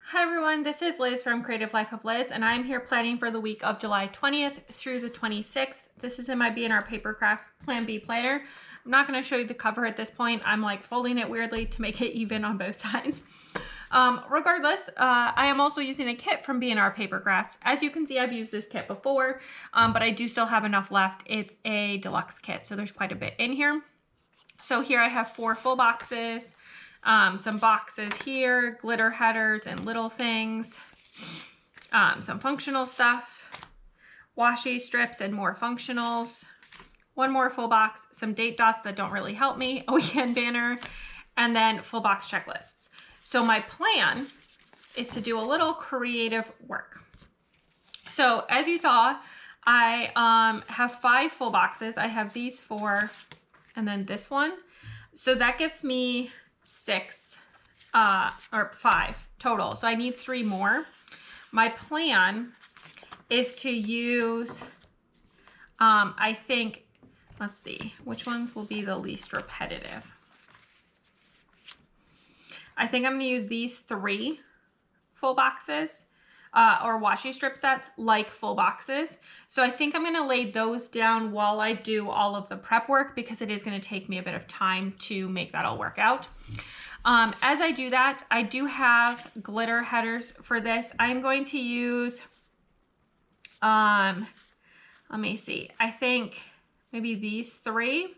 Hi everyone, this is Liz from Creative Life of Liz, and I'm here planning for the week of July 20th through the 26th. This is in my B&R Paper Crafts Plan B planner. I'm not going to show you the cover at this point. I'm like folding it weirdly to make it even on both sides. Regardless, I am also using a kit from B&R Paper Crafts. As you can see, I've used this kit before, but I do still have enough left. It's a deluxe kit, so there's quite a bit in here. So here I have 4 full boxes. Some boxes here, glitter headers and little things, some functional stuff, washi strips and more functionals, 1 more full box, some date dots that don't really help me, a weekend banner, and then full box checklists. So my plan is to do a little creative work. So as you saw, I have 5 full boxes. I have these 4 and then this one. So that gives me 6 or 5 total. So I need 3 more. My plan is to use, I think, let's see, which ones will be the least repetitive. I think I'm going to use these 3 full boxes or washi strip sets like full boxes. So I think I'm going to lay those down while I do all of the prep work because it is going to take me a bit of time to make that all work out. As I do that, I do have glitter headers for this. I'm going to use, let me see, I think maybe these 3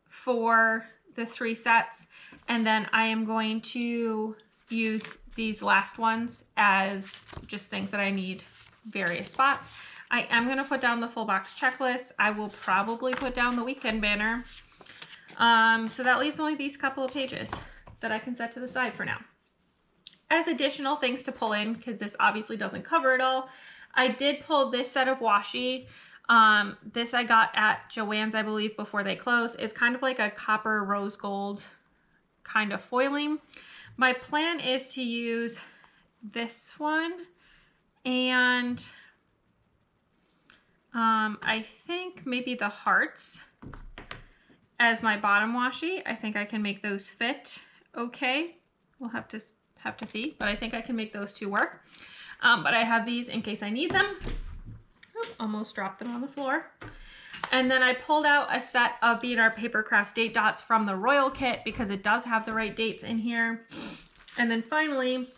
for the 3 sets. And then I am going to use these last ones as just things that I need various spots. I am going to put down the full box checklist. I will probably put down the weekend banner. So that leaves only these couple of pages that I can set to the side for now. As additional things to pull in, because this obviously doesn't cover it all, I did pull this set of washi. This I got at Joann's, I believe, before they closed. It's kind of like a copper rose gold kind of foiling. My plan is to use this one and I think maybe the hearts as my bottom washi. I think I can make those fit okay. We'll have to see, but I think I can make those 2 work. But I have these in case I need them. Oop, almost dropped them on the floor. And then I pulled out a set of B&R Paper Crafts date dots from the Royal Kit because it does have the right dates in here. And then finally,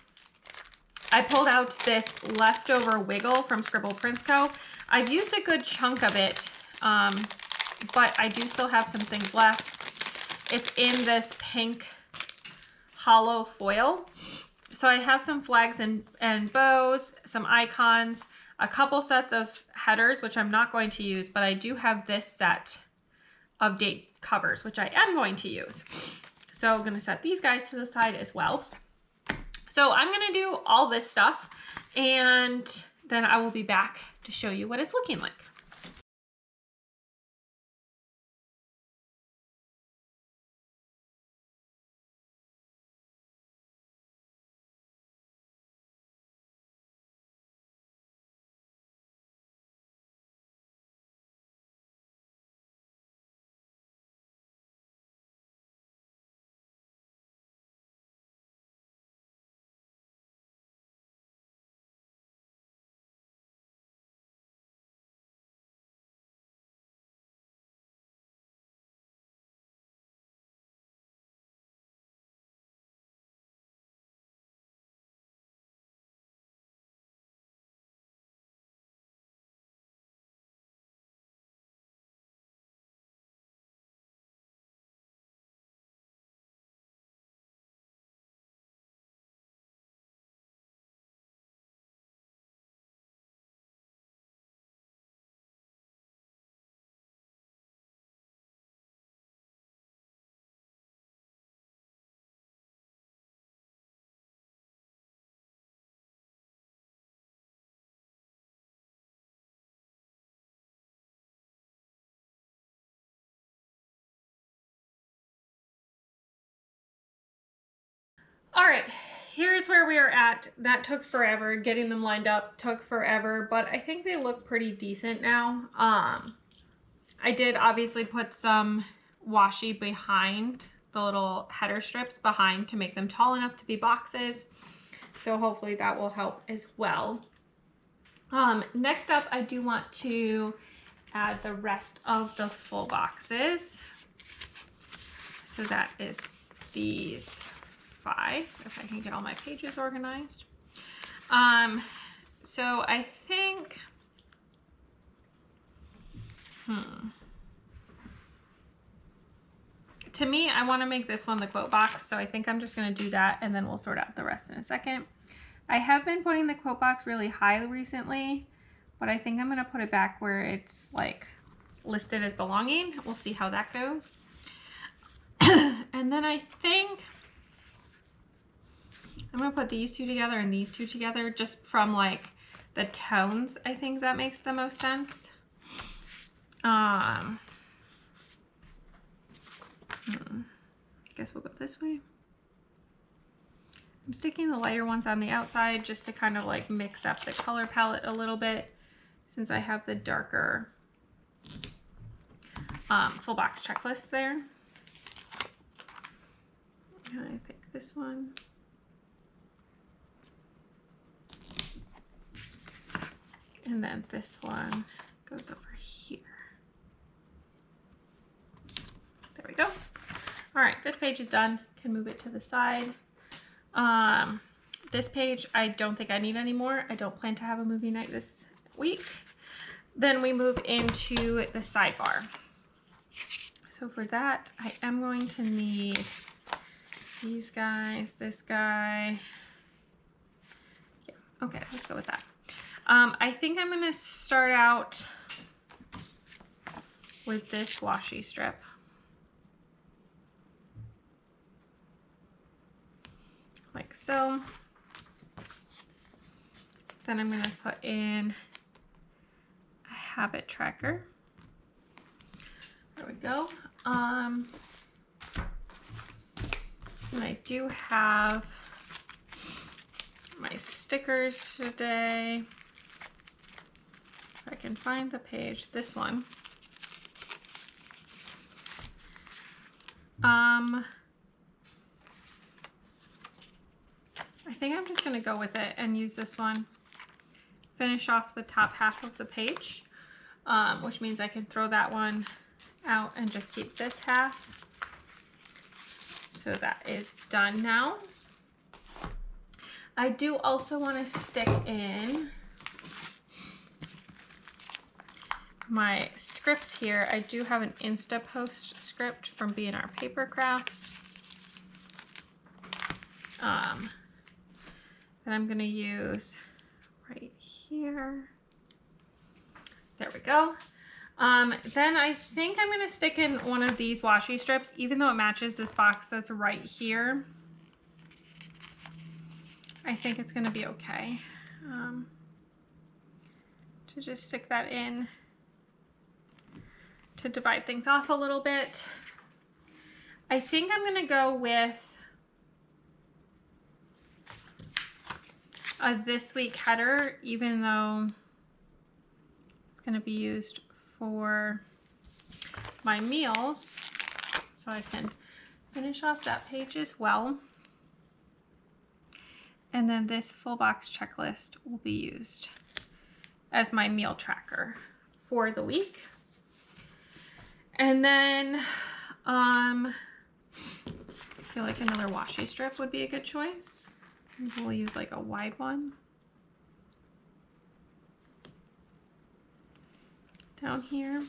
I pulled out this leftover wiggle from Scribble Prints Co. I've used a good chunk of it, but I do still have some things left. It's in this pink hollow foil. So I have some flags and bows, some icons, a couple sets of headers, which I'm not going to use, but I do have this set of date covers, which I am going to use. So I'm going to set these guys to the side as well. So I'm going to do all this stuff and then I will be back to show you what it's looking like. All right, here's where we are at. That took forever. Getting them lined up took forever, but I think they look pretty decent now. I did obviously put some washi behind the little header strips behind to make them tall enough to be boxes. So hopefully that will help as well. Next up, I do want to add the rest of the full boxes. So that is these 5, if I can get all my pages organized. So I think, to me, I want to make this one the quote box, so I think I'm just going to do that, and then we'll sort out the rest in a second. I have been putting the quote box really high recently, but I think I'm going to put it back where it's like listed as belonging. We'll see how that goes. And then I think I'm going to put these 2 together and these 2 together just from like the tones. I think that makes the most sense. I guess we'll go this way. I'm sticking the lighter ones on the outside just to kind of like mix up the color palette a little bit, since I have the darker full box checklist there. And I think this one. And then this one goes over here. There we go. All right, this page is done. Can move it to the side. This page, I don't think I need anymore. I don't plan to have a movie night this week. Then we move into the sidebar. So for that, I am going to need these guys, this guy. Yeah, okay, let's go with that. I think I'm going to start out with this washi strip. Like so. Then I'm going to put in a habit tracker. There we go. And I do have my stickers today. If I can find the page, this one. I think I'm just going to go with it and use this one. Finish off the top half of the page, which means I can throw that one out and just keep this half. So that is done now. I do also want to stick in my scripts here. I do have an Insta post script from B&R Paper Crafts that I'm going to use right here. There we go. Then I think I'm going to stick in one of these washi strips, even though it matches this box that's right here. I think it's going to be okay to just stick that in to divide things off a little bit. I think I'm going to go with a this week header, even though it's going to be used for my meals, so I can finish off that page as well. And then this full box checklist will be used as my meal tracker for the week. And then I feel like another washi strip would be a good choice. We'll use like a wide one down here.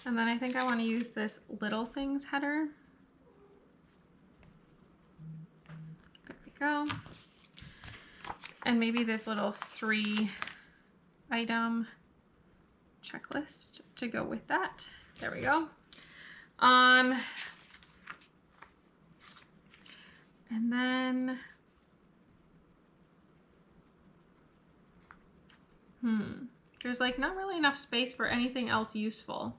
And then I think I want to use this little things header. There we go. And maybe this little 3 item checklist to go with that. There we go. And then, there's like not really enough space for anything else useful.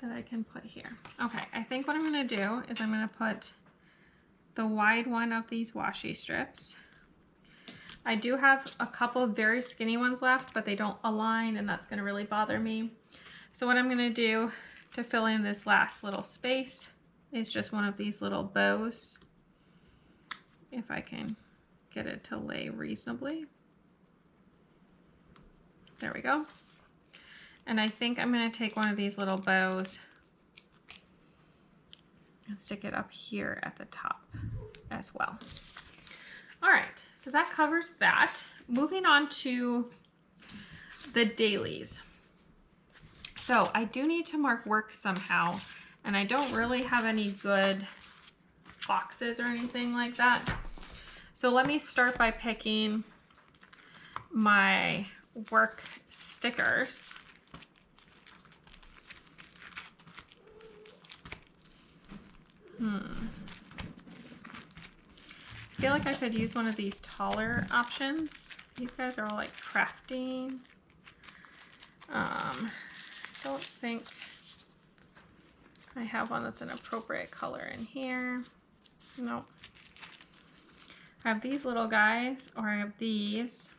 that I can put here. Okay, I think what I'm gonna do is I'm gonna put the wide one of these washi strips. I do have a couple of very skinny ones left, but they don't align and that's gonna really bother me. So what I'm gonna do to fill in this last little space is just one of these little bows, if I can get it to lay reasonably. There we go. And I think I'm gonna take one of these little bows and stick it up here at the top as well. All right, so that covers that. Moving on to the dailies. So I do need to mark work somehow, and I don't really have any good boxes or anything like that. So let me start by picking my work stickers. I feel like I could use one of these taller options. These guys are all like crafting. Don't think I have one that's an appropriate color in here. Nope. I have these little guys, or I have these.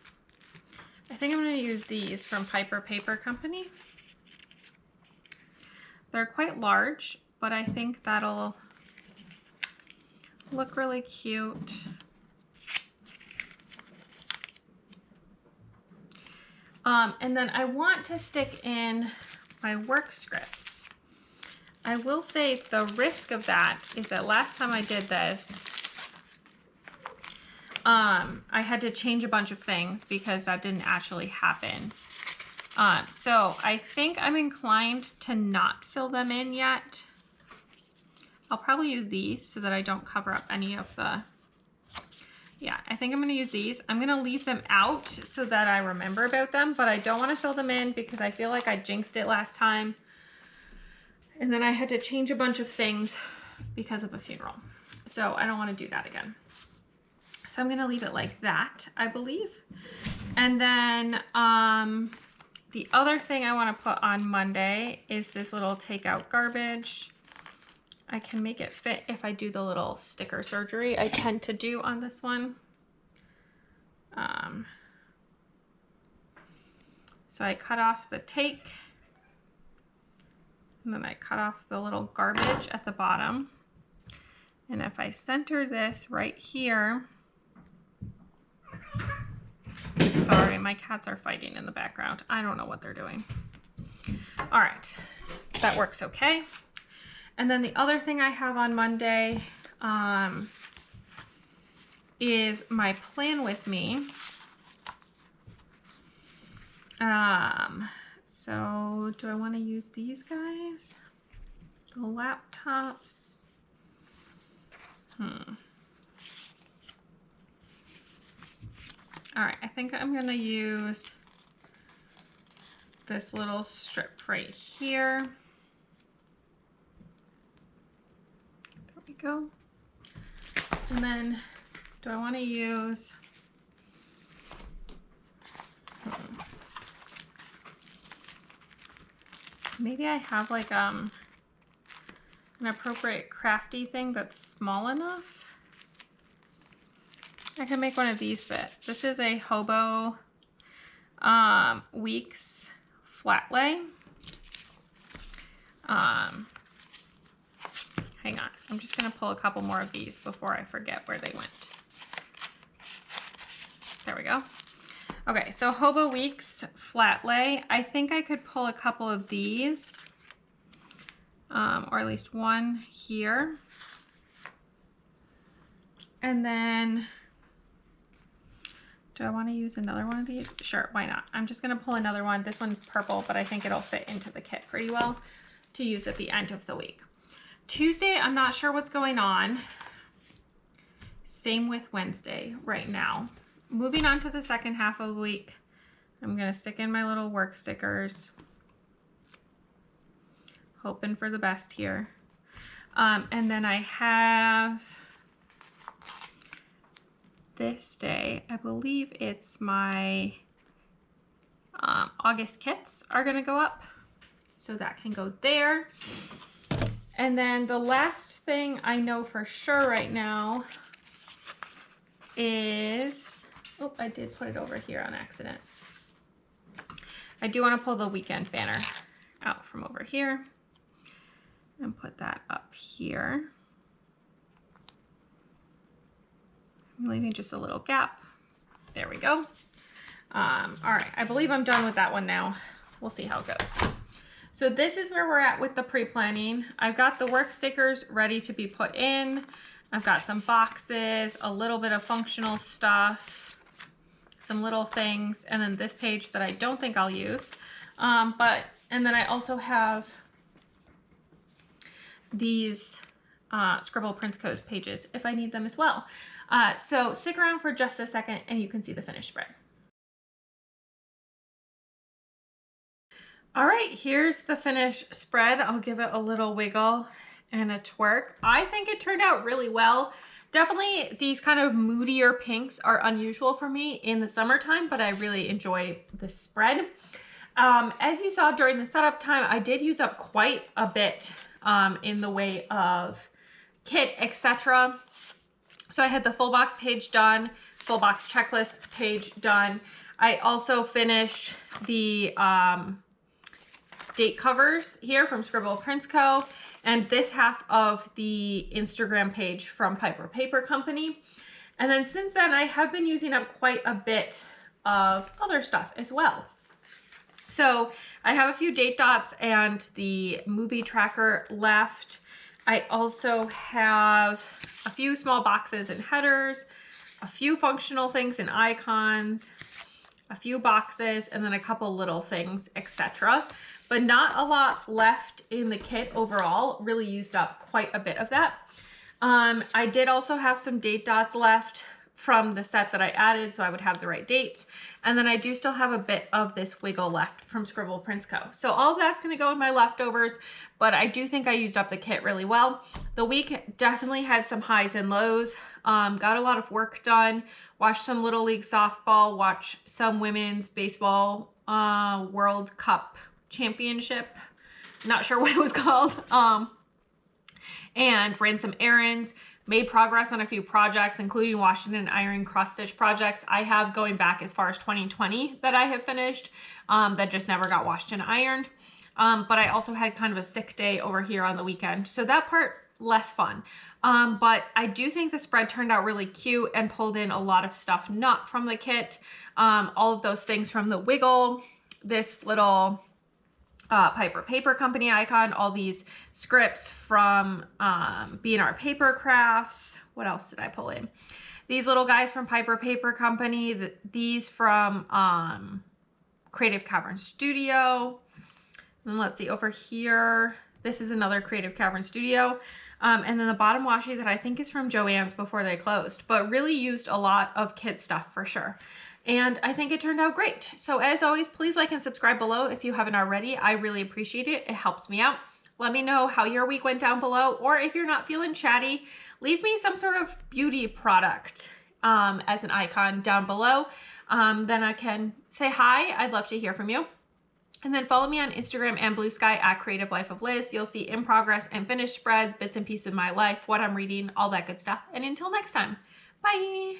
I think I'm going to use these from Piper Paper Company. They're quite large, but I think that'll look really cute. And then I want to stick in my work scripts. I will say the risk of that is that last time I did this, I had to change a bunch of things because that didn't actually happen. So I think I'm inclined to not fill them in yet. I'll probably use these so that I don't cover up any of the, yeah, I think I'm gonna use these. I'm gonna leave them out so that I remember about them, but I don't wanna fill them in because I feel like I jinxed it last time. And then I had to change a bunch of things because of a funeral. So I don't wanna do that again. So I'm gonna leave it like that, I believe. And then the other thing I wanna put on Monday is this little takeout garbage. I can make it fit if I do the little sticker surgery I tend to do on this one. So I cut off the take, and then I cut off the little garbage at the bottom. And if I center this right here, sorry, my cats are fighting in the background. I don't know what they're doing. All right, that works okay. And then the other thing I have on Monday is my plan with me. So do I want to use these guys? The laptops? All right, I think I'm gonna use this little strip right here. There we go. And then do I want to use maybe I have like an appropriate crafty thing that's small enough. I can make one of these fit. This is a Hobo Weeks flat lay. Hang on, I'm just gonna pull a couple more of these before I forget where they went. There we go. Okay, so Hobo Weeks flat lay. I think I could pull a couple of these, or at least one here. And then, do I want to use another one of these? Sure, why not? I'm just gonna pull another one. This one's purple, but I think it'll fit into the kit pretty well to use at the end of the week. Tuesday, I'm not sure what's going on. Same with Wednesday right now. Moving on to the second half of the week, I'm gonna stick in my little work stickers. Hoping for the best here. And then I have this day, I believe it's my August kits are gonna go up. So that can go there. And then the last thing I know for sure right now is, oh, I did put it over here on accident. I do want to pull the weekend banner out from over here and put that up here. I'm leaving just a little gap. There we go. All right, I believe I'm done with that one now. We'll see how it goes. So this is where we're at with the pre-planning. I've got the work stickers ready to be put in. I've got some boxes, a little bit of functional stuff, some little things, and then this page that I don't think I'll use. And then I also have these Scribble Prints Co's pages if I need them as well. So stick around for just a second and you can see the finished spread. All right, here's the finished spread. I'll give it a little wiggle and a twerk. I think it turned out really well. Definitely these kind of moodier pinks are unusual for me in the summertime, but I really enjoy this spread. As you saw during the setup time, I did use up quite a bit in the way of kit, etc. So I had the full box page done, full box checklist page done. I also finished the date covers here from Scribble Prints Co. and this half of the Instagram page from Piper Paper Company. And then since then, I have been using up quite a bit of other stuff as well. So I have a few date dots and the movie tracker left. I also have a few small boxes and headers, a few functional things and icons, a few boxes, and then a couple little things, etc. But not a lot left in the kit overall. Really used up quite a bit of that. I did also have some date dots left from the set that I added, so I would have the right dates. And then I do still have a bit of this wiggle left from Scribble Prints Co. So all of that's gonna go in my leftovers, but I do think I used up the kit really well. The week definitely had some highs and lows. Got a lot of work done, watched some Little League softball, watched some women's baseball World Cup Championship, not sure what it was called, and ran some errands, made progress on a few projects, including washing and ironing cross-stitch projects I have going back as far as 2020 that I have finished that just never got washed and ironed. But I also had kind of a sick day over here on the weekend, so that part less fun. But I do think the spread turned out really cute and pulled in a lot of stuff not from the kit. All of those things from the wiggle, this little Piper Paper Company icon, all these scripts from B&R Paper Crafts. What else did I pull in? These little guys from Piper Paper Company, these from Creative Cavern Studio. And let's see, over here, this is another Creative Cavern Studio. And then the bottom washi that I think is from Joann's before they closed, but really used a lot of kit stuff for sure. And I think it turned out great. So as always, please like and subscribe below if you haven't already. I really appreciate it. It helps me out. Let me know how your week went down below, or if you're not feeling chatty, leave me some sort of beauty product as an icon down below. Then I can say hi. I'd love to hear from you. And then follow me on Instagram and Blue Sky at Creative Life of Liz. You'll see in progress and finished spreads, bits and pieces of my life, what I'm reading, all that good stuff. And until next time, bye.